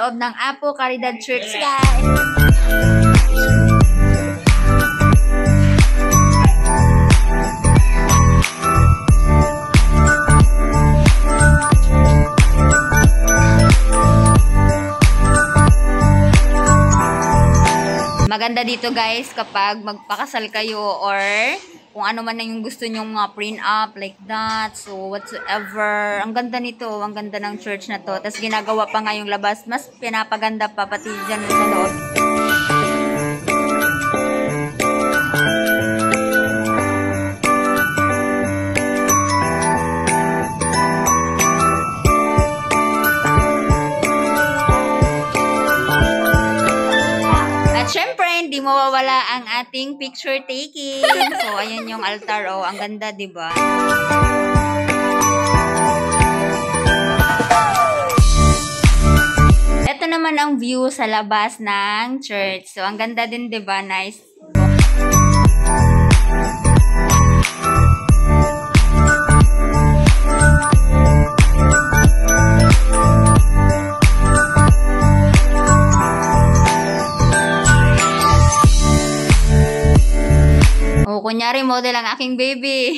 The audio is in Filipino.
loob ng Apo Caridad Church, guys. Maganda dito guys kapag magpakasal kayo or kung ano man na yung gusto nyong mga prenup like that. So whatsoever. Ang ganda nito. Ang ganda ng church na to. Tapos ginagawa pa nga yung labas. Mas pinapaganda pa pati dyan sa loob. Syempre, hindi mawawala ang ating picture taking. So, ayan yung altar. Oh, ang ganda, diba? Ito naman ang view sa labas ng church. So, ang ganda din, diba? Nice. Kunyari model ang aking baby.